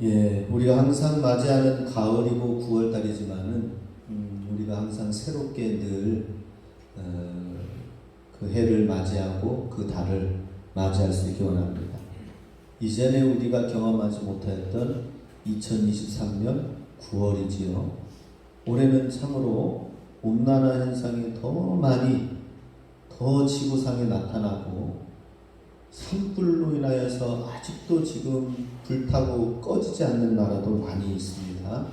우리가 항상 맞이하는 가을이고 9월달이지만은 우리가 항상 새롭게 늘 그 해를 맞이하고 그 달을 맞이할 수 있기 원합니다. 이전에 우리가 경험하지 못했던 2023년 9월이지요. 올해는 참으로 온난화 현상이 더 많이 더 지구상에 나타나고 산불로 인하여서 아직도 지금 불타고 꺼지지 않는 나라도 많이 있습니다.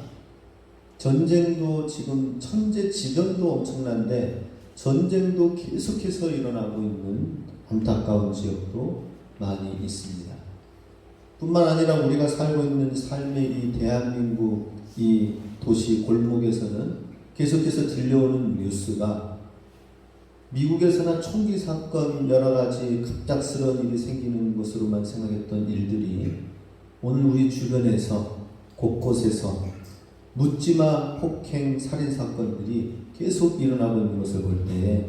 전쟁도 지금 천재지변도 엄청난데 전쟁도 계속해서 일어나고 있는 안타까운 지역도 많이 있습니다. 뿐만 아니라 우리가 살고 있는 삶의 이 대한민국 이 도시 골목에서는 계속해서 들려오는 뉴스가 미국에서나 총기 사건 여러 가지 갑작스러운 일이 생기는 것으로만 생각했던 일들이 오늘 우리 주변에서 곳곳에서 묻지마 폭행 살인 사건들이 계속 일어나고 있는 것을 볼 때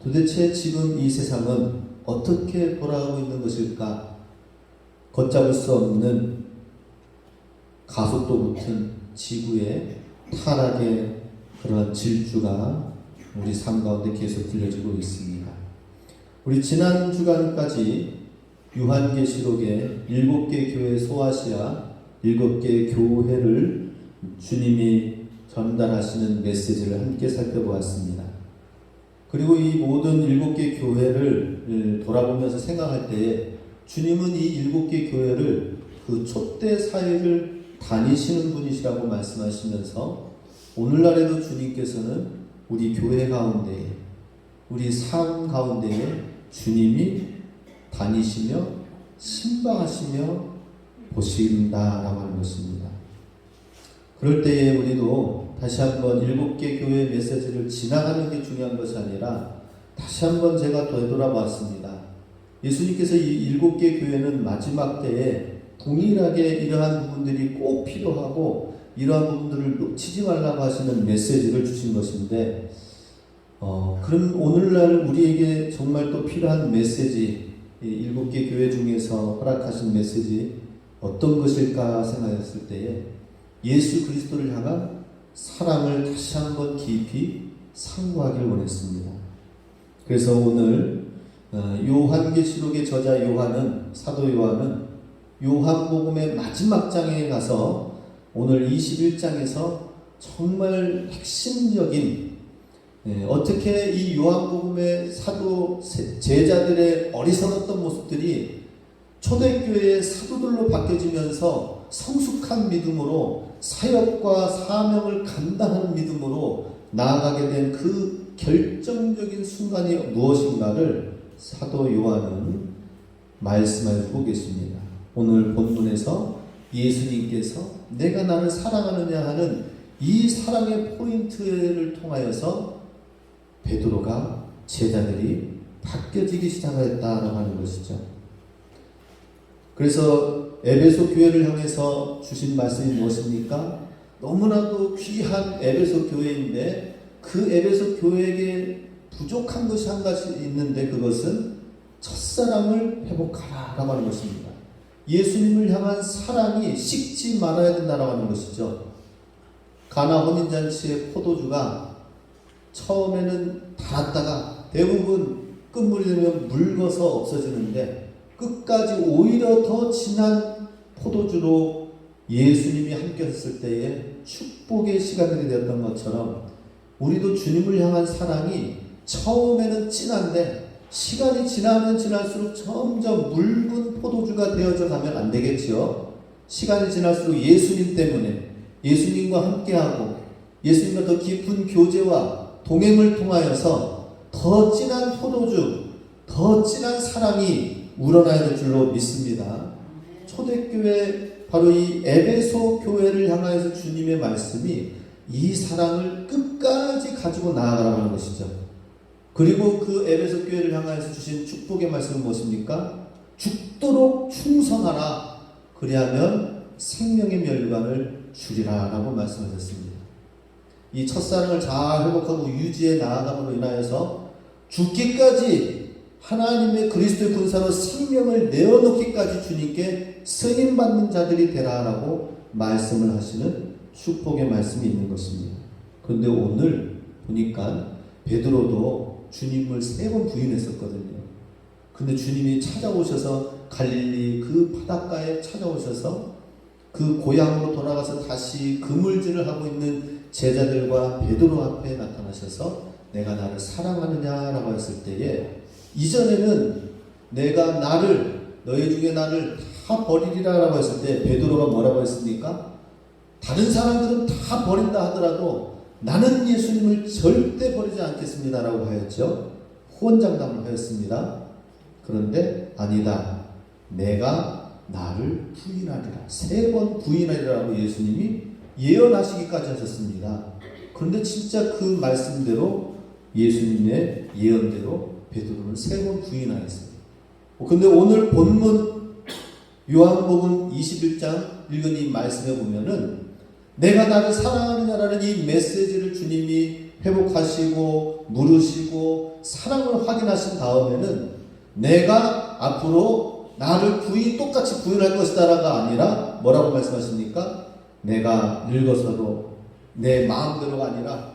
도대체 지금 이 세상은 어떻게 돌아가고 있는 것일까? 걷잡을 수 없는 가속도 붙은 지구의 타락의 그런 질주가 우리 삶 가운데 계속 들려지고 있습니다. 우리 지난 주간까지 요한계시록의 7개 교회 소아시아 7개 교회를 주님이 전달하시는 메시지를 함께 살펴보았습니다. 그리고 이 모든 7개 교회를 돌아보면서 생각할 때에 주님은 이 7개 교회를 그 촛대 사이를 다니시는 분이시라고 말씀하시면서 오늘날에도 주님께서는 우리 교회 가운데에 우리 삶 가운데에 주님이 다니시며 신방하시며 보신다라고 하는 것입니다. 그럴 때에 우리도 다시 한번 7개 교회의 메시지를 지나가는 게 중요한 것이 아니라 다시 한번 제가 되돌아봤습니다. 예수님께서 이 7개 교회는 마지막 때에 동일하게 이러한 부분들이 꼭 필요하고 이러한 부분들을 놓치지 말라고 하시는 메시지를 주신 것인데 그럼 오늘날 우리에게 정말 또 필요한 메시지 7개 교회 중에서 허락하신 메시지 어떤 것일까 생각했을 때에 예수 그리스도를 향한 사랑을 다시 한번 깊이 상고하기를 원했습니다. 그래서 오늘 요한계시록의 저자 요한은 사도 요한은 요한복음의 마지막 장에 가서 오늘 21장에서 정말 핵심적인 어떻게 이 요한복음의 사도 제자들의 어리석었던 모습들이 초대교회의 사도들로 바뀌어지면서 성숙한 믿음으로 사역과 사명을 감당하는 믿음으로 나아가게 된 그 결정적인 순간이 무엇인가를 사도 요한은 말씀해주고 계십니다. 오늘 본문에서 예수님께서 내가 나를 사랑하느냐 하는 이 사랑의 포인트를 통하여서 베드로가 제자들이 바뀌어지기 시작했다라고 하는 것이죠. 그래서 에베소 교회를 향해서 주신 말씀이 무엇입니까? 너무나도 귀한 에베소 교회인데 그 에베소 교회에게 부족한 것이 한 가지 있는데 그것은 첫사랑을 회복하라 라고 하는 것입니다. 예수님을 향한 사랑이 식지 말아야 된다라고 하는 것이죠. 가나 혼인잔치의 포도주가 처음에는 달았다가 대부분 끝물이 되면 묽어서 없어지는데 끝까지 오히려 더 진한 포도주로 예수님이 함께 했을 때에 축복의 시간들이 되었던 것처럼 우리도 주님을 향한 사랑이 처음에는 진한데 시간이 지나면 지날수록 점점 묽은 포도주가 되어져 가면 안 되겠지요. 시간이 지날수록 예수님 때문에 예수님과 함께하고 예수님과 더 깊은 교제와 동행을 통하여서 더 진한 포도주, 더 진한 사랑이 우러나야 될 줄로 믿습니다. 초대교회 바로 이 에베소 교회를 향하여서 주님의 말씀이 이 사랑을 끝까지 가지고 나아가라고 하는 것이죠. 그리고 그 에베소 교회를 향하여서 주신 축복의 말씀은 무엇입니까? 죽도록 충성하라. 그리하면 생명의 멸관을 주리라 라고 말씀하셨습니다. 이 첫사랑을 잘 회복하고 유지해 나아감으로 인하여서 죽기까지 하나님의 그리스도의 군사로 생명을 내어놓기까지 주님께 승인받는 자들이 되라라고 말씀을 하시는 축복의 말씀이 있는 것입니다. 그런데 오늘 보니까 베드로도 주님을 3번 부인했었거든요. 근데 주님이 찾아오셔서 갈릴리 그 바닷가에 찾아오셔서 그 고향으로 돌아가서 다시 그물질을 하고 있는 제자들과 베드로 앞에 나타나셔서 내가 나를 사랑하느냐라고 했을 때에 이전에는 내가 너희 중에 나를 다 버리리라라고 했을 때 베드로가 뭐라고 했습니까? 다른 사람들은 다 버린다 하더라도 나는 예수님을 절대 버리지 않겠습니다라고 하였죠. 호언장담을 하였습니다. 그런데 아니다. 내가 나를 부인하리라. 3번 부인하리라고 예수님이 예언하시기까지 하셨습니다. 그런데 진짜 그 말씀대로 예수님의 예언대로 베드로는 3번 부인하였어요. 근데 오늘 본문 요한복음 21장 읽은 이 말씀에 보면은 내가 나를 사랑하느냐라는 이 메시지를 주님이 회복하시고 물으시고 사랑을 확인하신 다음에는 내가 앞으로 나를 똑같이 부인할 것이다라가 아니라 뭐라고 말씀하십니까? 내가 늙어서도 내 마음대로가 아니라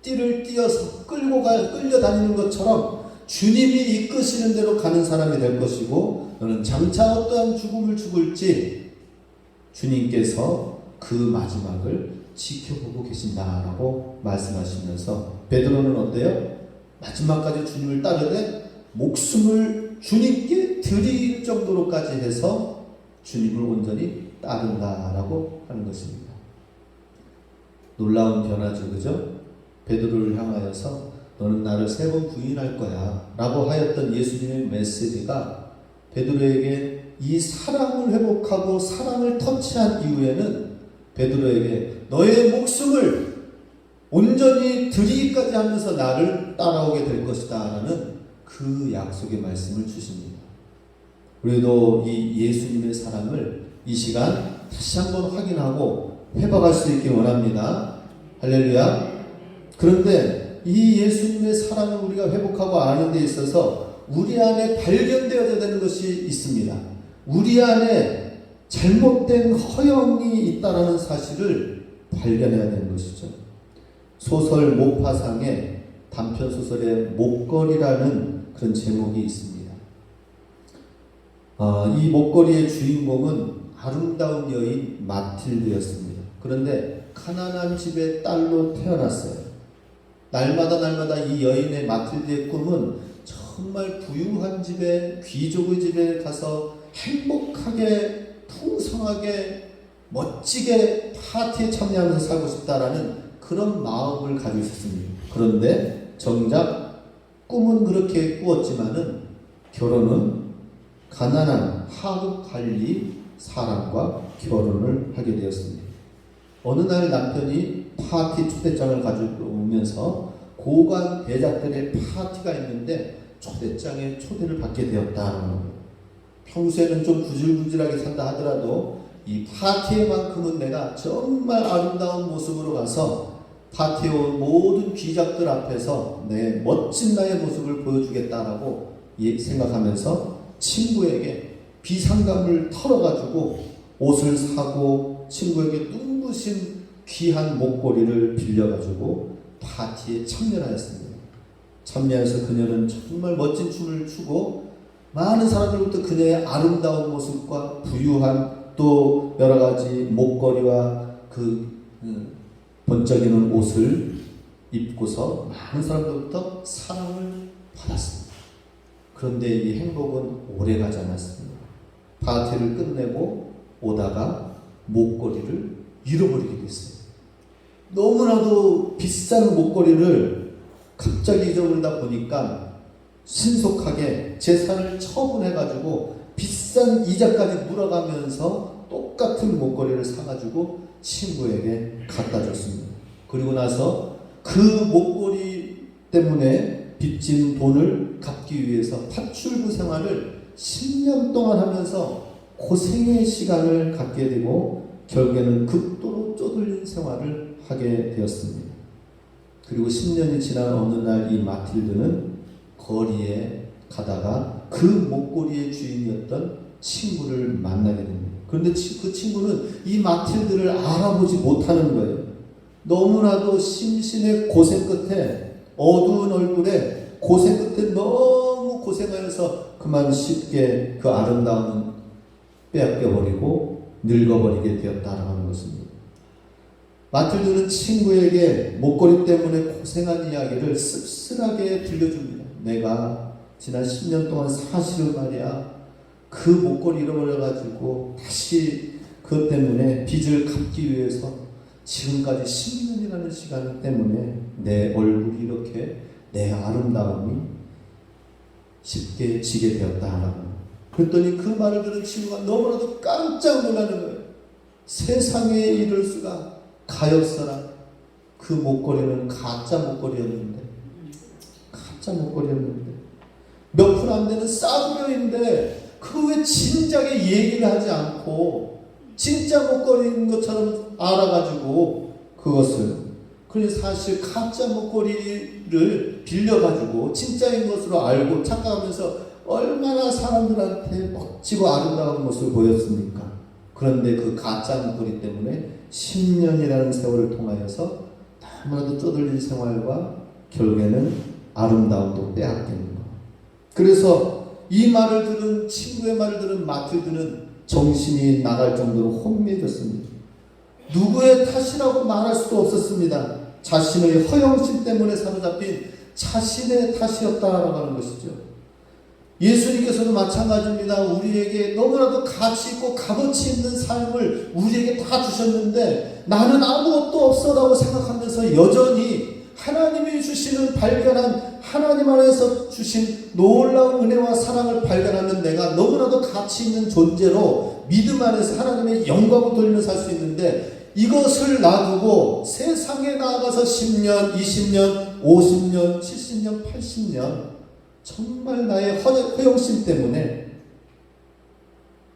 띠를 띄어서 끌려다니는 것처럼 주님이 이끄시는 대로 가는 사람이 될 것이고 너는 장차 어떠한 죽음을 죽을지 주님께서 그 마지막을 지켜보고 계신다라고 말씀하시면서 베드로는 어때요? 마지막까지 주님을 따르되 목숨을 주님께 드릴 정도로까지 해서 주님을 온전히 따른다라고 하는 것입니다. 놀라운 변화죠, 그죠? 베드로를 향하여서 너는 나를 3번 부인할 거야 라고 하였던 예수님의 메시지가 베드로에게 이 사랑을 회복하고 사랑을 터치한 이후에는 베드로에게 너의 목숨을 온전히 드리기까지 하면서 나를 따라오게 될 것이다 라는 그 약속의 말씀을 주십니다. 우리도 이 예수님의 사랑을 이 시간 다시 한번 확인하고 회복할 수 있길 원합니다. 할렐루야. 그런데 이 예수님의 사랑을 우리가 회복하고 아는 데 있어서 우리 안에 발견되어야 되는 것이 있습니다. 우리 안에 잘못된 허영이 있다는 사실을 발견해야 되는 것이죠. 소설 목파상에 단편소설의 목걸이라는 그런 제목이 있습니다. 이 목걸이의 주인공은 아름다운 여인 마틸드였습니다. 그런데 가난한 집의 딸로 태어났어요. 날마다 이 여인의 마틸드의 꿈은 정말 부유한 집에, 귀족의 집에 가서 행복하게 풍성하게 멋지게 파티에 참여하면서 살고 싶다라는 그런 마음을 가지고 있었습니다. 그런데 정작 꿈은 그렇게 꾸었지만은 결혼은 가난한 하급 관리 사람과 결혼을 하게 되었습니다. 어느 날 남편이 파티 초대장을 가지고 오면서 고관 대작들의 파티가 있는데 초대장에 초대를 받게 되었다. 평소에는 좀 구질구질하게 산다 하더라도 이 파티에만큼은 내가 정말 아름다운 모습으로 가서 파티에 온 모든 귀작들 앞에서 내 멋진 나의 모습을 보여주겠다라고 생각하면서 친구에게 비상감을 털어가지고 옷을 사고 친구에게 눈부신 귀한 목걸이를 빌려가지고 파티에 참여하였습니다. 참여해서 그녀는 정말 멋진 춤을 추고 많은 사람들로부터 그녀의 아름다운 모습과 부유한 또 여러가지 목걸이와 그 번쩍이는 옷을 입고서 많은 사람들로부터 사랑을 받았습니다. 그런데 이 행복은 오래가지 않았습니다. 파티를 끝내고 오다가 목걸이를 잃어버리게 됐어요. 너무나도 비싼 목걸이를 갑자기 잊어버리다 보니까 신속하게 재산을 처분해가지고 비싼 이자까지 물어가면서 똑같은 목걸이를 사가지고 친구에게 갖다 줬습니다. 그리고 나서 그 목걸이 때문에 빚진 돈을 갚기 위해서 파출부 생활을 10년 동안 하면서 고생의 시간을 갖게 되고 결국에는 극도로 쪼들린 생활을 하게 되었습니다. 그리고 10년이 지난 어느 날 이 마틸드는 거리에 가다가 그 목걸이의 주인이었던 친구를 만나게 됩니다. 그런데 그 친구는 이 마틸드를 알아보지 못하는 거예요. 너무나도 심신의 고생 끝에, 어두운 얼굴에 고생 끝에 너무 고생하여서 그만 쉽게 그 아름다움은 빼앗겨버리고 늙어버리게 되었다라고 하는 것입니다. 마틸드는 친구에게 목걸이 때문에 고생한 이야기를 씁쓸하게 들려줍니다. 내가 지난 10년 동안 사실은 말이야, 그 목걸이 잃어버려가지고 다시 그것 때문에 빚을 갚기 위해서 지금까지 10년이라는 시간 때문에 내 얼굴이 이렇게, 내 아름다움이 쉽게 지게 되었다라고. 그랬더니 그 말을 들은 친구가 너무나도 깜짝 놀라는 거예요. 세상에 이럴 수가. 가엾어라. 그 목걸이는 가짜 목걸이였는데, 몇 푼 안 되는 싸구려인데 그 왜 진작에 얘기를 하지 않고 진짜 목걸이인 것처럼 알아가지고 그것을, 그래서 사실 가짜 목걸이를 빌려가지고 진짜인 것으로 알고 착각하면서 얼마나 사람들한테 멋지고 아름다운 모습을 보였습니까? 그런데 그 가짜 목걸이 때문에 10년이라는 세월을 통하여서 너무나도 쪼들린 생활과 결국에는 아름다움도 빼앗기는 것. 그래서 이 말을 들은, 친구의 말을 들은 마틸드는 정신이 나갈 정도로 혼미해졌습니다. 누구의 탓이라고 말할 수도 없었습니다. 자신의 허영심 때문에 사로잡힌 자신의 탓이었다라고 하는 것이죠. 예수님께서도 마찬가지입니다. 우리에게 너무나도 가치 있고 값어치 있는 삶을 우리에게 다 주셨는데 나는 아무것도 없어라고 생각하면서 여전히 하나님이 주시는, 발견한 하나님 안에서 주신 놀라운 은혜와 사랑을 발견하면 내가 너무나도 가치 있는 존재로 믿음 안에서 하나님의 영광을 돌리며 살 수 있는데, 이것을 놔두고 세상에 나아가서 10년, 20년, 50년, 70년, 80년 정말 나의 허영심 때문에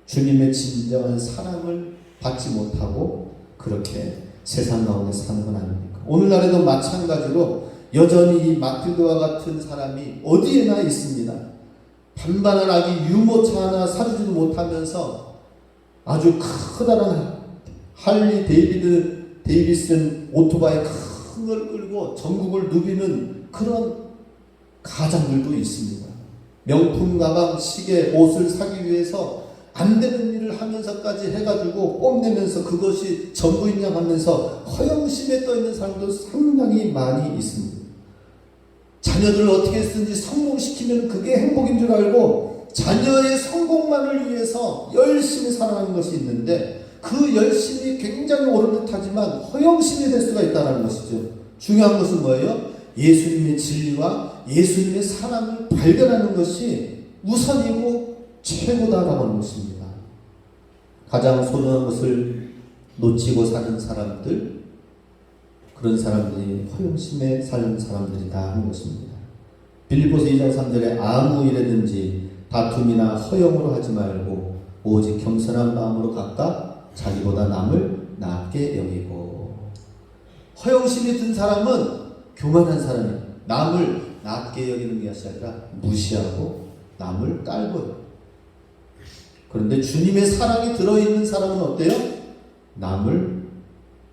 주님의 진정한 사랑을 받지 못하고 그렇게 세상 가운데 사는 건 아닙니까? 오늘날에도 마찬가지로 여전히 이 마틸드와 같은 사람이 어디에나 있습니다. 반반한 아기 유모차 하나 사주지도 못하면서 아주 커다란 할리 데이비슨 오토바이 큰 걸 끌고 전국을 누비는 그런 가장들도 있습니다. 명품 가방, 시계, 옷을 사기 위해서 안 되는 일을 하면서까지 해가지고 뽐내면서 그것이 전부인 양 하면서 허영심에 떠있는 사람도 상당히 많이 있습니다. 자녀들을 어떻게 쓰든지 성공시키면 그게 행복인 줄 알고 자녀의 성공만을 위해서 열심히 살아가는 것이 있는데, 그 열심이 굉장히 옳은 듯하지만 허영심이 될 수가 있다는 것이죠. 중요한 것은 뭐예요? 예수님의 진리와 예수님의 사랑을 발견하는 것이 우선이고 최고다라고 하는 것입니다. 가장 소중한 것을 놓치고 사는 사람들, 그런 사람들이 허영심에 사는 사람들이다 하는 것입니다. 빌립보서 2장 3절에 아무 일에든지 다툼이나 허영으로 하지 말고 오직 겸손한 마음으로 각각 자기보다 남을 낮게 여기고. 허영심이 든 사람은 교만한 사람이에요. 남을 낮게 여기는 것이 아니라 무시하고 남을 깔고요. 그런데 주님의 사랑이 들어있는 사람은 어때요? 남을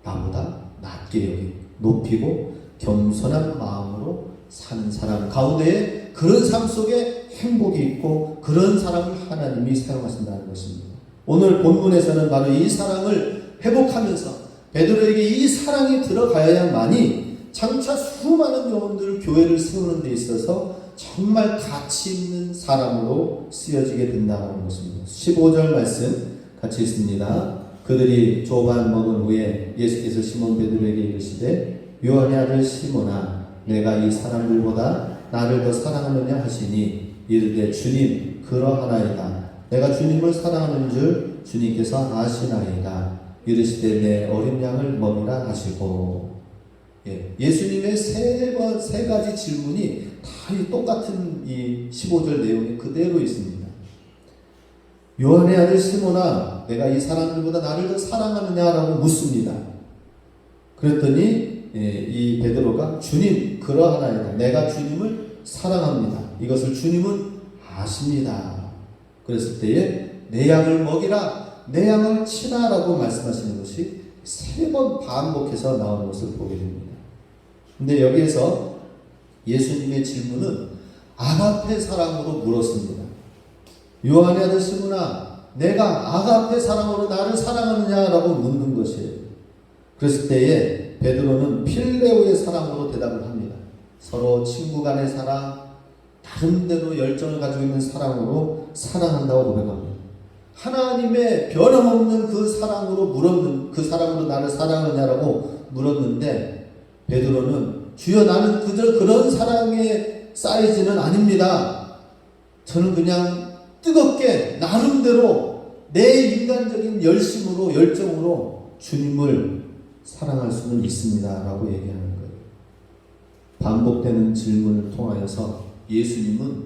나보다 낮게 여기고 높이고 겸손한 마음으로 사는 사람 가운데에 그런 삶 속에 행복이 있고 그런 사람을 하나님이 사용하신다는 것입니다. 오늘 본문에서는 바로 이 사랑을 회복하면서 베드로에게 이 사랑이 들어가야만이 장차 수많은 영혼들 교회를 세우는 데 있어서 정말 가치 있는 사람으로 쓰여지게 된다는 것입니다. 15절 말씀 같이 읽습니다. 그들이 조반 먹은 후에 예수께서 시몬 베드로에게 이르시되 요한의 아들 시몬아 내가 이 사람들보다 나를 더 사랑하느냐 하시니 이르되 주님 그러하나이다. 내가 주님을 사랑하는 줄 주님께서 아시나이다. 이르시되 내 어린 양을 먹이라 하시고. 예수님의 세 가지 질문이 다 똑같은 이 15절 내용이 그대로 있습니다. 요한의 아들 시몬아 내가 이 사람들보다 나를 더 사랑하느냐라고 묻습니다. 그랬더니 이 베드로가 주님 그러하나이다. 내가 주님을 사랑합니다. 이것을 주님은 아십니다. 그랬을 때에 내 양을 먹이라. 내 양을 치라라고 말씀하시는 것이 3번 반복해서 나오는 것을 보게 됩니다. 근데 여기에서 예수님의 질문은 아가페 사랑으로 물었습니다. 요한의 아들 시몬아, 내가 아가페 사랑으로 나를 사랑하느냐라고 묻는 것이에요. 그랬을 때에 베드로는 필레오의 사랑으로 대답을 합니다. 서로 친구 간의 사랑, 나름대로 열정을 가지고 있는 사랑으로 사랑한다고 고백합니다. 하나님의 변함없는 그 사랑으로 나를 사랑하느냐라고 물었는데 베드로는 주여 나는 그저 그런 사랑의 사이즈는 아닙니다. 저는 그냥 뜨겁게 나름대로 내 인간적인 열정으로 주님을 사랑할 수는 있습니다 라고 얘기하는 거예요. 반복되는 질문을 통하여서 예수님은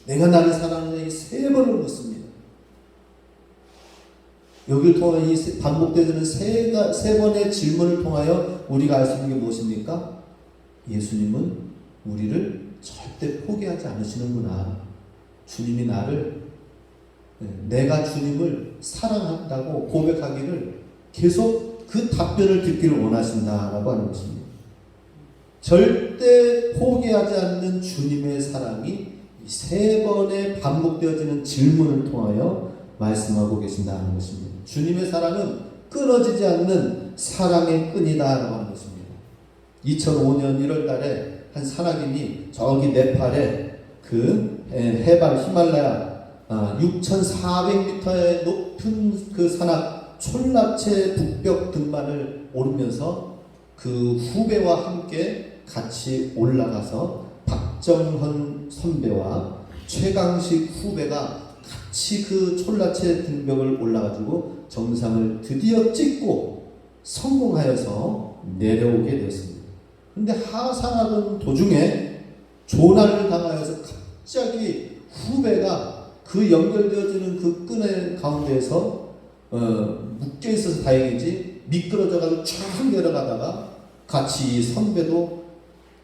내가 나를 사랑하느냐 이 3번을 묻습니다. 여기를 통하여 이 반복되는 세 번의 질문을 통하여 우리가 알 수 있는 게 무엇입니까? 예수님은 우리를 절대 포기하지 않으시는구나. 주님이 내가 주님을 사랑한다고 고백하기를 계속 그 답변을 듣기를 원하신다라고 하는 것입니다. 절대 포기하지 않는 주님의 사랑이 이 3번의 반복되어지는 질문을 통하여 말씀하고 계신다는 것입니다. 주님의 사랑은 끊어지지 않는 사랑의 끈이다라고 하는 것입니다. 2005년 1월 달에 한 산악인이 저기 네팔의 그 해발 히말라야 6,400m의 높은 그 산악 촐라체 북벽 등반을 오르면서 그 후배와 함께 같이 올라가서 박정헌 선배와 최강식 후배가 같이 그 촐라체 등벽을 올라가지고 정상을 드디어 찍고 성공하여서 내려오게 되었습니다. 그런데 하산하던 도중에 조난을 당하여서 갑자기 후배가 그 연결되어지는 그 끈의 가운데에서 묶여있어서 다행이지 미끄러져가지고 쫙 내려가다가 같이 이 선배도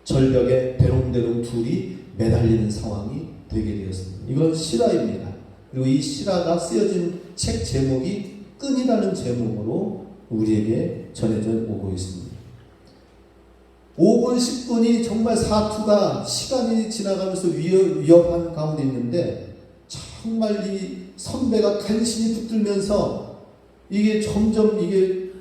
절벽에 대롱대롱 둘이 매달리는 상황이 되게 되었습니다. 이건 실화입니다. 그리고 이 실화가 쓰여진 책 제목이 끈이라는 제목으로 우리에게 전해져 오고 있습니다. 5분 10분이 정말 사투가 시간이 지나가면서 위협한 가운데 있는데 정말 이 선배가 간신히 붙들면서 이게 점점 이게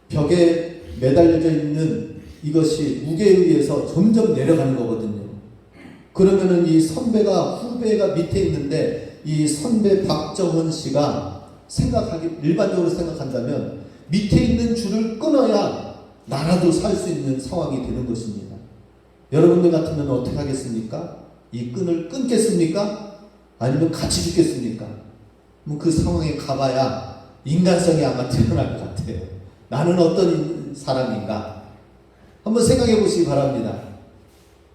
벽에 매달려져 있는 이것이 무게에 의해서 점점 내려가는 거거든요. 그러면은 이 선배가 후배가 밑에 있는데 이 선배 박정헌 씨가 일반적으로 생각한다면 밑에 있는 줄을 끊어야 나라도 살 수 있는 상황이 되는 것입니다. 여러분들 같으면 어떻게 하겠습니까? 이 끈을 끊겠습니까? 아니면 같이 죽겠습니까? 뭐 그 상황에 가봐야 인간성이 아마 드러날 것 같아요. 나는 어떤 사람인가? 한번 생각해 보시기 바랍니다.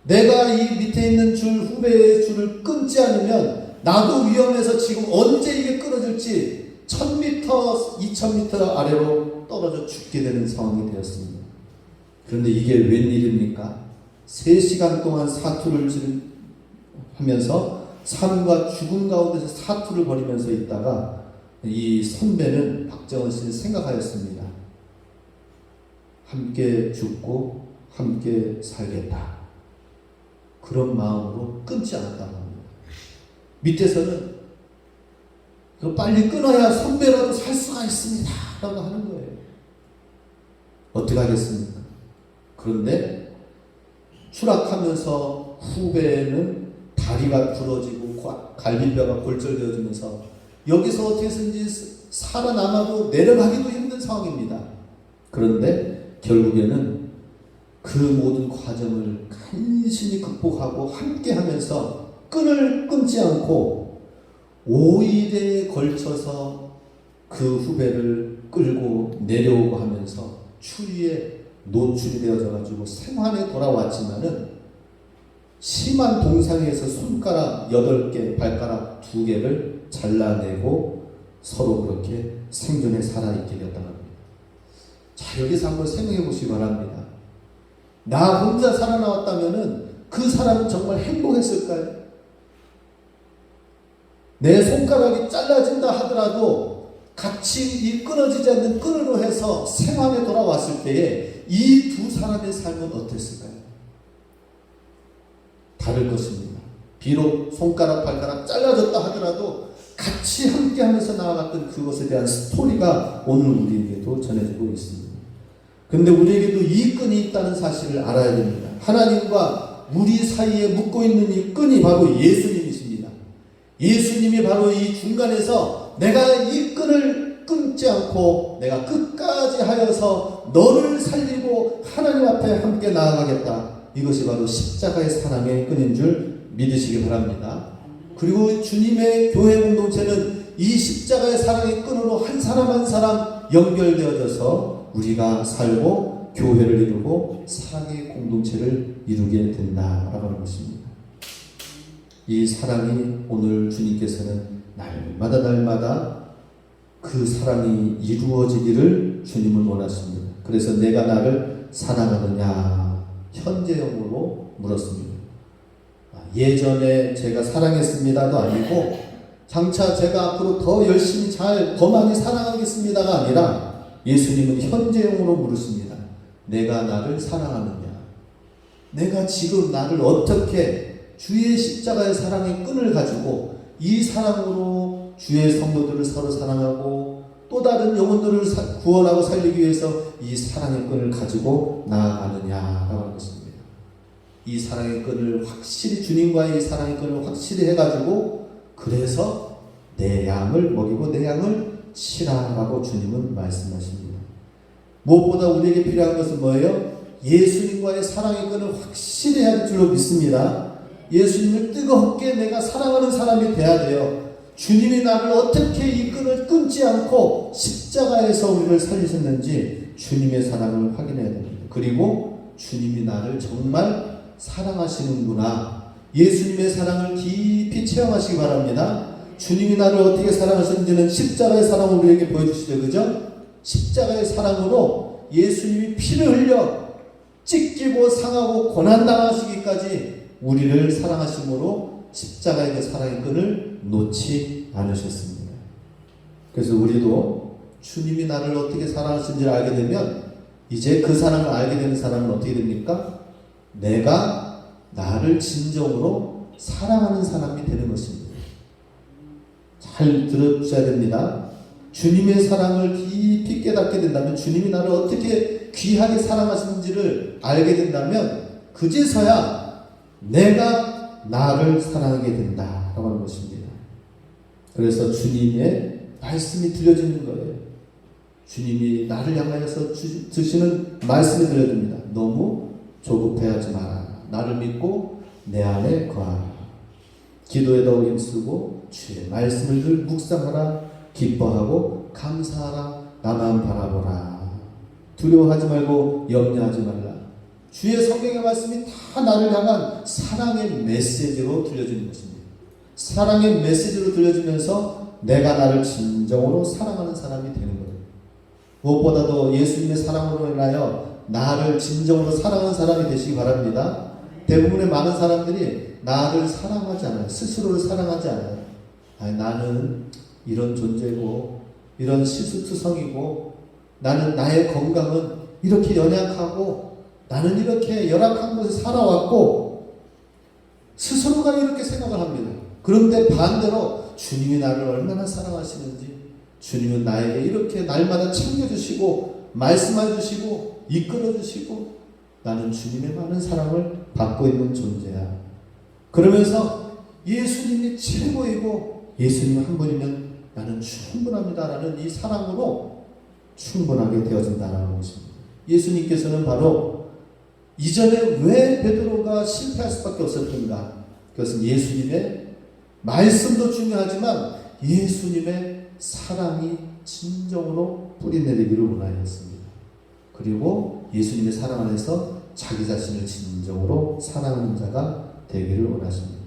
내가 이 밑에 있는 후배의 줄을 끊지 않으면 나도 위험해서 지금 언제 이게 끊어질지 1000m, 2000m 아래로 떨어져 죽게 되는 상황이 되었습니다. 그런데 이게 웬일입니까? 3시간 동안 사투를 하면서 삶과 죽음 가운데서 사투를 벌이면서 있다가 이 선배는 박정헌 씨는 생각하였습니다. 함께 죽고 함께 살겠다. 그런 마음으로 끊지 않았다고 합니다. 밑에서는 빨리 끊어야 선배라도 살 수가 있습니다 라고 하는 거예요. 어떻게 하겠습니까? 그런데 추락하면서 후배는 다리가 부러지고 갈비뼈가 골절되어지면서 여기서 어떻게 해서든지 살아남아도 내려가기도 힘든 상황입니다. 그런데 결국에는 그 모든 과정을 간신히 극복하고 함께 하면서 끈을 끊지 않고 5일에 걸쳐서 그 후배를 끌고 내려오고 하면서 추위에 노출이 되어져 가지고 생환에 돌아왔지만은 심한 동상에서 손가락 8개, 발가락 2개를 잘라내고 서로 그렇게 생존에 살아있게 되었다고 합니다. 자, 여기서 한번 생각해 보시기 바랍니다. 나 혼자 살아나왔다면은 그 사람은 정말 행복했을까요? 내 손가락이 잘라진다 하더라도 같이 이 끊어지지 않는 끈으로 해서 생활에 돌아왔을 때에 이 두 사람의 삶은 어땠을까요? 다를 것입니다. 비록 손가락 발가락 잘라졌다 하더라도 같이 함께 하면서 나아갔던 그것에 대한 스토리가 오늘 우리에게도 전해지고 있습니다. 그런데 우리에게도 이 끈이 있다는 사실을 알아야 됩니다. 하나님과 우리 사이에 묶고 있는 이 끈이 바로 예수님이십니다. 예수님이 바로 이 중간에서 내가 이 끈을 끊지 않고 내가 끝까지 하여서 너를 살리고 하나님 앞에 함께 나아가겠다. 이것이 바로 십자가의 사랑의 끈인 줄 믿으시기 바랍니다. 그리고 주님의 교회 공동체는 이 십자가의 사랑의 끈으로 한 사람 한 사람 연결되어져서 우리가 살고 교회를 이루고 사랑의 공동체를 이루게 된다라고 하는 것입니다. 이 사랑이 오늘 주님께서는 날마다 그 사랑이 이루어지기를 주님은 원하십니다. 그래서 내가 나를 사랑하느냐 현재형으로 물었습니다. 예전에 제가 사랑했습니다도 아니고 장차 제가 앞으로 더 열심히 더 많이 사랑하겠습니다가 아니라 예수님은 현재형으로 물으십니다. 내가 나를 사랑하느냐? 내가 지금 나를 어떻게 주의 십자가의 사랑의 끈을 가지고 이 사랑으로 주의 성도들을 서로 사랑하고 또 다른 영혼들을 구원하고 살리기 위해서 이 사랑의 끈을 가지고 나아가느냐라고 하는 것입니다. 이 사랑의 끈을 확실히 주님과의 이 사랑의 끈을 확실히 해가지고 그래서 내 양을 먹이고 내 양을 치라라고 주님은 말씀하십니다. 무엇보다 우리에게 필요한 것은 뭐예요? 예수님과의 사랑의 끈을 확실히 해야 될 줄로 믿습니다. 예수님을 뜨겁게 내가 사랑하는 사람이 돼야 돼요. 주님이 나를 어떻게 이 끈을 끊지 않고 십자가에서 우리를 살리셨는지 주님의 사랑을 확인해야 됩니다. 그리고 주님이 나를 정말 사랑하시는구나. 예수님의 사랑을 깊이 체험하시기 바랍니다. 주님이 나를 어떻게 사랑하셨는지는 십자가의 사랑을 우리에게 보여주시죠. 그죠? 십자가의 사랑으로 예수님이 피를 흘려 찢기고 상하고 고난당하시기까지 우리를 사랑하심으로 십자가의 그 사랑의 끈을 놓지 않으셨습니다. 그래서 우리도 주님이 나를 어떻게 사랑하시는지를 알게 되면 이제 그 사랑을 알게 되는 사람은 어떻게 됩니까? 내가 나를 진정으로 사랑하는 사람이 되는 것입니다. 잘 들어주셔야 됩니다. 주님의 사랑을 깊이 깨닫게 된다면, 주님이 나를 어떻게 귀하게 사랑하시는지를 알게 된다면 그제서야 내가 나를 사랑하게 된다라고 하는 것입니다. 그래서 주님의 말씀이 들려지는 거예요. 주님이 나를 향하여서 주시는 말씀이 들려집니다. 너무 조급해하지 마라. 나를 믿고 내 안에 거하라. 기도에 더욱 힘쓰고 주의 말씀을 늘 묵상하라. 기뻐하고 감사하라. 나만 바라보라. 두려워하지 말고 염려하지 말라. 주의 성경의 말씀이 다 나를 향한 사랑의 메시지로 들려주는 것입니다. 사랑의 메시지로 들려주면서 내가 나를 진정으로 사랑하는 사람이 되는 거예요. 무엇보다도 예수님의 사랑으로 인하여 나를 진정으로 사랑하는 사람이 되시기 바랍니다. 대부분의 많은 사람들이 나를 사랑하지 않아요. 스스로를 사랑하지 않아요. 나는 이런 존재고 이런 실수투성이고 나는 나의 건강은 이렇게 연약하고 나는 이렇게 열악한 곳에 살아왔고 스스로가 이렇게 생각을 합니다. 그런데 반대로 주님이 나를 얼마나 사랑하시는지, 주님은 나에게 이렇게 날마다 챙겨주시고 말씀해주시고 이끌어주시고 나는 주님의 많은 사랑을 받고 있는 존재야. 그러면서 예수님이 최고이고 예수님 한 분이면 나는 충분합니다라는 이 사랑으로 충분하게 되어진다는 것입니다. 예수님께서는 바로 이전에 왜 베드로가 실패할 수밖에 없었던가? 그것은 예수님의 말씀도 중요하지만 예수님의 사랑이 진정으로 뿌리내리기를 원하였습니다. 그리고 예수님의 사랑 안에서 자기 자신을 진정으로 사랑하는 자가 되기를 원하십니다.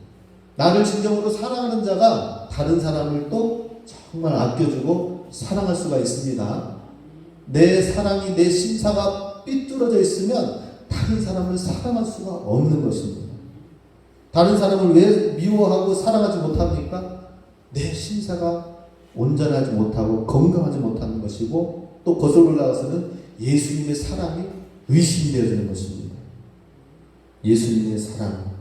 나를 진정으로 사랑하는 자가 다른 사람을 또 정말 아껴주고 사랑할 수가 있습니다. 내 사랑이, 내 심사가 삐뚤어져 있으면 다른 사람을 사랑할 수가 없는 것입니다. 다른 사람을 왜 미워하고 사랑하지 못합니까? 내 심사가 온전하지 못하고 건강하지 못하는 것이고, 또 거슬러 올라가서는 예수님의 사랑이 의심되어지는 것입니다. 예수님의 사랑.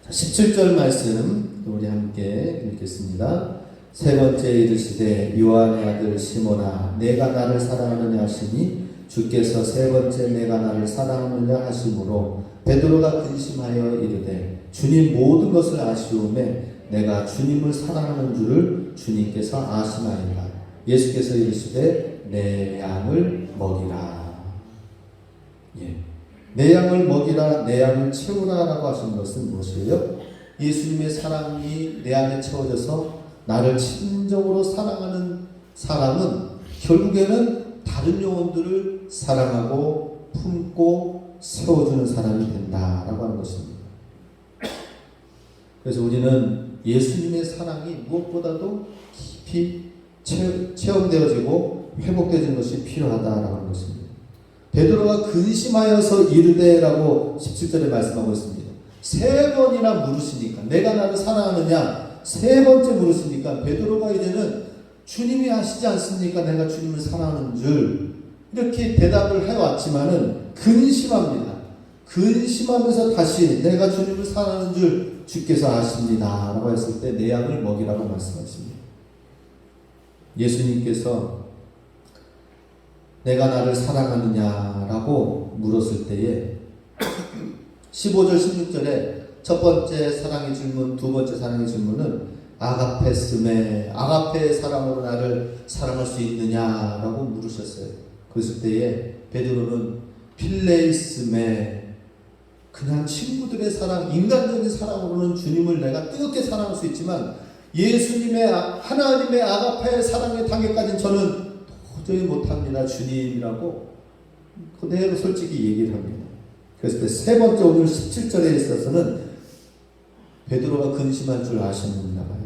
17절 말씀 우리 함께 읽겠습니다. 세 번째 이르시되 요한의 아들 시몬아 내가 나를 사랑하느냐 하시니 주께서 세 번째 내가 나를 사랑하느냐 하심으로 베드로가 근심하여 이르되 주님 모든 것을 아시오매 내가 주님을 사랑하는 줄을 주님께서 아시나이다. 예수께서 이르시되 내 양을 먹이라. 내 양을 먹이라, 내 양을 채우라 라고 하신 것은 무엇이에요? 예수님의 사랑이 내 안에 채워져서 나를 진정으로 사랑하는 사람은 결국에는 다른 영혼들을 사랑하고 품고 세워주는 사람이 된다라고 하는 것입니다. 그래서 우리는 예수님의 사랑이 무엇보다도 깊이 체험되어지고 회복되는 것이 필요하다라고 하는 것입니다. 베드로가 근심하여서 이르되라고 17절에 말씀하고 있습니다. 세 번이나 물으시니까, 내가 나를 사랑하느냐 세 번째 물으시니까 베드로가 이제는 주님이 아시지 않습니까? 내가 주님을 사랑하는 줄 이렇게 대답을 해왔지만은 근심합니다. 근심하면서 다시 내가 주님을 사랑하는 줄 주께서 아십니다 라고 했을 때 내 양을 먹이라고 말씀하십니다. 예수님께서 내가 나를 사랑하느냐라고 물었을 때에 15절 16절에 첫 번째 사랑의 질문, 두 번째 사랑의 질문은 아가페스메, 아가페의 사랑으로 나를 사랑할 수 있느냐라고 물으셨어요. 그랬을 때에 베드로는 필레이스메, 그냥 친구들의 사랑, 인간적인 사랑으로는 주님을 내가 뜨겁게 사랑할 수 있지만 예수님의 하나님의 아가페의 사랑의 단계까지는 저는 도저히 못합니다 주님이라고 그대로 솔직히 얘기를 합니다. 그래서 세 번째 오늘 17절에 있어서는 베드로가 근심한 줄 아셨는가 봐요.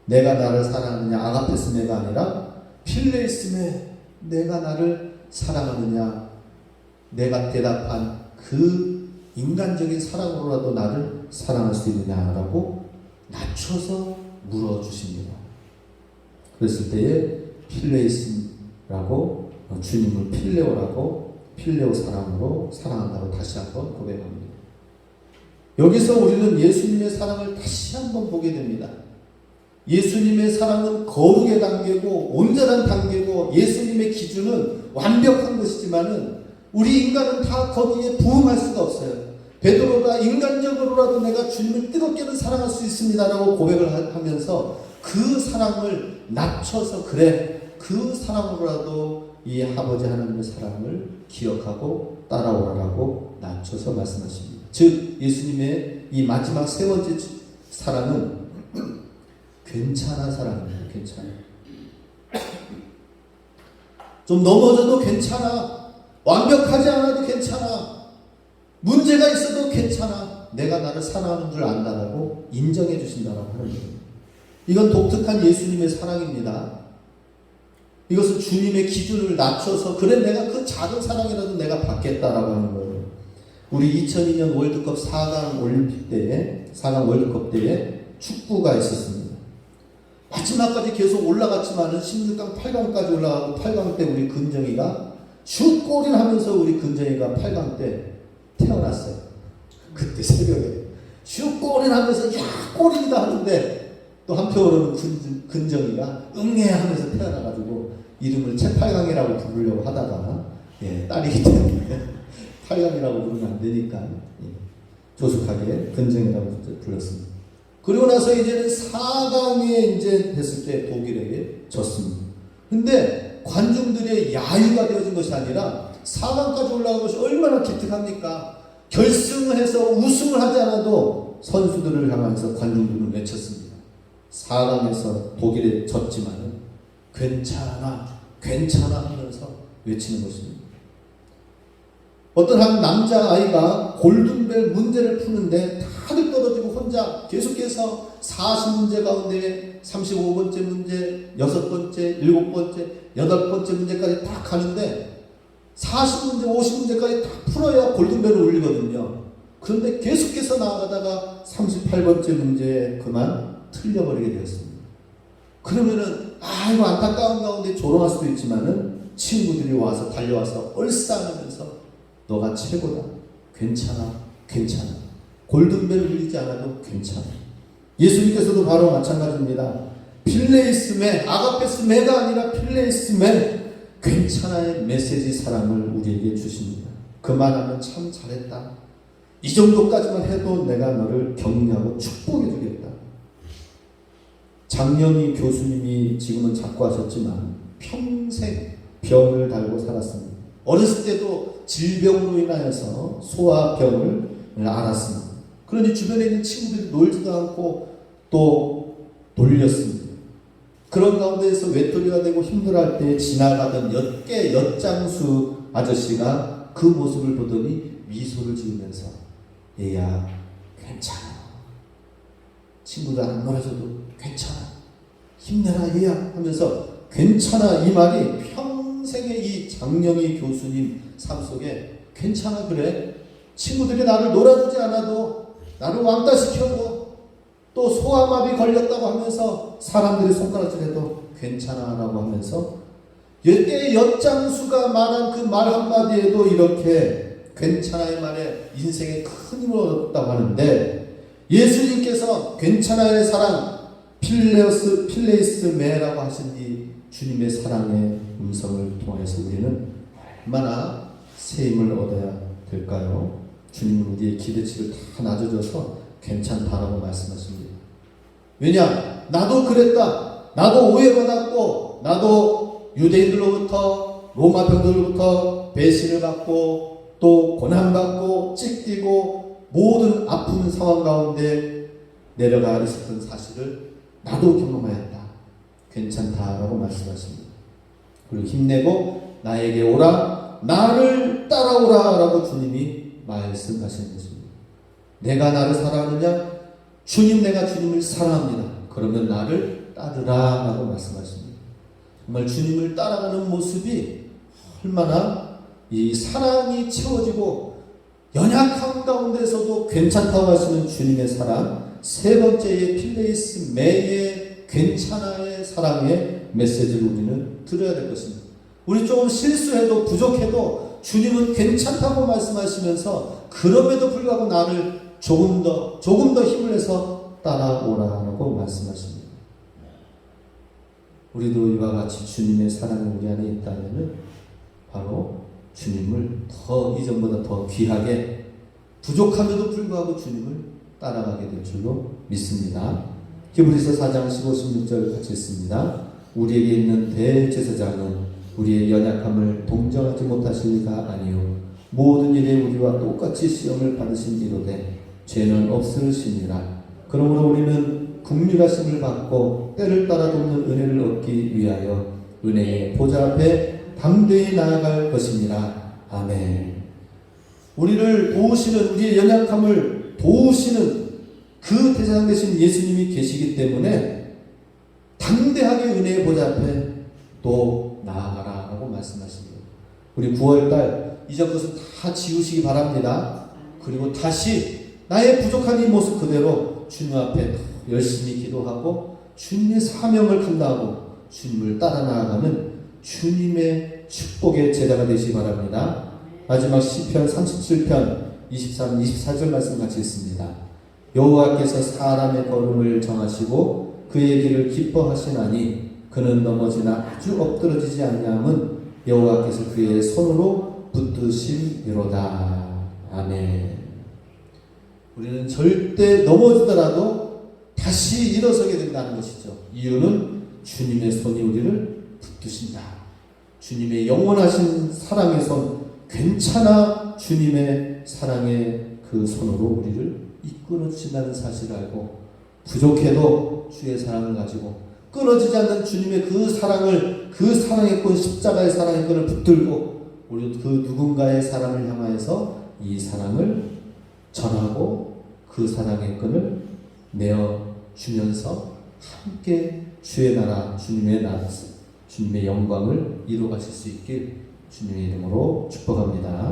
내가 나를 사랑하느냐, 아가페스메가 아니라 필레이스메, 내가 나를 사랑하느냐, 내가 대답한 그 인간적인 사랑으로라도 나를 사랑할 수 있느냐라고 낮춰서 물어주십니다. 그랬을 때에 필레이스라고, 주님을 필레오라고, 필레오 사랑으로 사랑한다고 다시 한번 고백합니다. 여기서 우리는 예수님의 사랑을 다시 한번 보게 됩니다. 예수님의 사랑은 거룩의 단계고 온전한 단계고 예수님의 기준은 완벽한 것이지만은 우리 인간은 다 거기에 부응할 수가 없어요. 베드로가 인간적으로라도 내가 주님을 뜨겁게는 사랑할 수 있습니다라고 고백을 하면서 그 사랑을 낮춰서 그래, 그 사랑으로라도 이 아버지 하나님의 사랑을 기억하고 따라오라고 낮춰서 말씀하십니다. 즉 예수님의 이 마지막 세 번째 사랑은 괜찮아 사랑입니다. 괜찮아. 좀 넘어져도 괜찮아. 완벽하지 않아도 괜찮아. 문제가 있어도 괜찮아. 내가 나를 사랑하는 줄 안다라고 인정해 주신다라고 하는 거예요. 이건 독특한 예수님의 사랑입니다. 이것은 주님의 기준을 낮춰서 그래 내가 그 작은 사랑이라도 내가 받겠다라고 하는 거예요. 우리 2002년 월드컵 4강 올림픽 때에 4강 월드컵 때에 축구가 있었습니다. 마지막까지 계속 올라갔지만은 16강 8강까지 올라가고 8강 때 우리 근정이가 슛골인 하면서 우리 근정이가 8강 때 태어났어요. 그때 새벽에 슛골인 하면서 야 골이다 하는데 또 한편으로는 근정이가 응애하면서 태어나가지고 이름을 채팔강이라고 부르려고 하다가 딸이기 때문에 8강이라고 부르면 안 되니까 조숙하게 근정이라고 불렀습니다. 그리고 나서 이제는 4강에 이제 됐을 때 독일에게 졌습니다. 근데 관중들의 야유가 되어진 것이 아니라 4강까지 올라간 것이 얼마나 기특합니까? 결승을 해서 우승을 하지 않아도 선수들을 향해서 관중들은 외쳤습니다. 4강에서 독일에 졌지만 괜찮아, 괜찮아 하면서 외치는 것입니다. 어떤 한 남자아이가 골든벨 문제를 푸는데 다들 떨어지고 혼자 계속해서 40문제 가운데 35번째 문제, 6번째, 7번째, 8번째 문제까지 딱 가는데 40문제, 50문제까지 다 풀어야 골든벨을 울리거든요. 그런데 계속해서 나아가다가 38번째 문제에 그만 틀려버리게 되었습니다. 그러면은 이거 안타까운 가운데 조롱할 수도 있지만은 친구들이 와서 달려와서 얼싸안으면서 너가 최고다. 괜찮아. 골든벨 울리지 않아도 괜찮아. 예수님께서도 바로 마찬가지입니다. 필레이스메, 아가페스메가 아니라 필레이스메, 괜찮아의 메시지 사랑을 우리에게 주십니다. 그만하면 참 잘했다. 이 정도까지만 해도 내가 너를 격려하고 축복해 주겠다. 장영희 교수님이 지금은 작고하셨지만 평생 병을 달고 살았습니다. 어렸을 때도 질병으로 인하여서 소화병을 앓았습니다. 그러니 주변에 있는 친구들이 놀지도 않고 또 놀렸습니다. 그런 가운데에서 외톨이가 되고 힘들어할 때 지나가던 엿장수 아저씨가 그 모습을 보더니 미소를 지으면서 얘야 괜찮아. 친구들 안 놀아줘도 괜찮아. 힘내라 얘야 하면서 괜찮아 이 말이 평생의 이 장영희 교수님 삶 속에 괜찮아 그래. 친구들이 나를 놀아주지 않아도 나를 왕따시켜도 또 소아마비 걸렸다고 하면서 사람들이 손가락질해도 괜찮아 라고 하면서 엿장수가 말한 그 말 한마디에도 이렇게 괜찮아의 말에 인생에 큰 힘을 얻었다고 하는데 예수님께서 괜찮아의 사랑 필레이스메라고 하신 이 주님의 사랑의 음성을 통해서 우리는 얼마나 새 힘을 얻어야 될까요? 주님은 우리의 기대치를 다 낮아져서 괜찮다라고 말씀하십니다. 왜냐? 나도 그랬다. 나도 오해받았고 나도 유대인들로부터 로마 병들로부터 배신을 받고 또 고난받고 찢기고 모든 아픈 상황 가운데 내려가 있었던 사실을 나도 경험하였다. 괜찮다라고 말씀하십니다. 그리고 힘내고 나에게 오라. 나를 따라오라 라고 주님이 말씀하시는 것입니다. 내가 나를 사랑하느냐? 주님 내가 주님을 사랑합니다. 그러면 나를 따르라 라고 말씀하십니다. 정말 주님을 따라가는 모습이 얼마나 이 사랑이 채워지고 연약한 가운데서도 괜찮다고 하시는 주님의 사랑, 세 번째의 필레이스메의 괜찮아의 사랑의 메시지를 우리는 들어야 될 것입니다. 우리 조금 실수해도 부족해도 주님은 괜찮다고 말씀하시면서 그럼에도 불구하고 나를 조금 더 힘을 내서 따라오라라고 말씀하십니다. 우리도 이와 같이 주님의 사랑이 우리 안에 있다면 바로 주님을 더 이전보다 더 귀하게 부족함에도 불구하고 주님을 따라가게 될 줄로 믿습니다. 히브리서 4장 15, 16절 같이 읽습니다. 우리에게 있는 대제사장은 우리의 연약함을 동정하지 못하실 리가 아니요 모든 일에 우리와 똑같이 시험을 받으신 이로되 죄는 없으시니라. 그러므로 우리는 긍휼하심을 받고 때를 따라 돕는 은혜를 얻기 위하여 은혜의 보좌 앞에 담대히 나아갈 것이니라. 아멘. 우리를 도우시는 우리의 연약함을 도우시는 그 대제사장 되신 예수님이 계시기 때문에 담대하게 은혜의 보좌 앞에 또 나아가라 라고 말씀하십니다. 우리 9월달 이전 것은 다 지우시기 바랍니다. 그리고 다시 나의 부족한 이 모습 그대로 주님 앞에 열심히 기도하고 주님의 사명을 감당하고 주님을 따라 나아가는 주님의 축복의 제자가 되시기 바랍니다. 마지막 시편 37편 23, 24절 말씀 같이 있습니다. 여호와께서 사람의 걸음을 정하시고 그의 길을 기뻐하시나니 그는 넘어지나 아주 엎드러지지 아니함은 여호와께서 그의 손으로 붙드심이로다. 아멘. 우리는 절대 넘어지더라도 다시 일어서게 된다는 것이죠. 이유는 주님의 손이 우리를 붙드신다. 주님의 영원하신 사랑의 손, 괜찮아 주님의 사랑의 그 손으로 우리를 이끌어 주신다는 사실을 알고 부족해도 주의 사랑을 가지고 끊어지지 않는 주님의 그 사랑을, 그 사랑의 끈, 십자가의 사랑의 끈을 붙들고 우리 그 누군가의 사랑을 향하여서 이 사랑을 전하고 그 사랑의 끈을 내어주면서 함께 주의 나라, 주님의 나라, 주님의 영광을 이루어가실 수 있길 주님의 이름으로 축복합니다.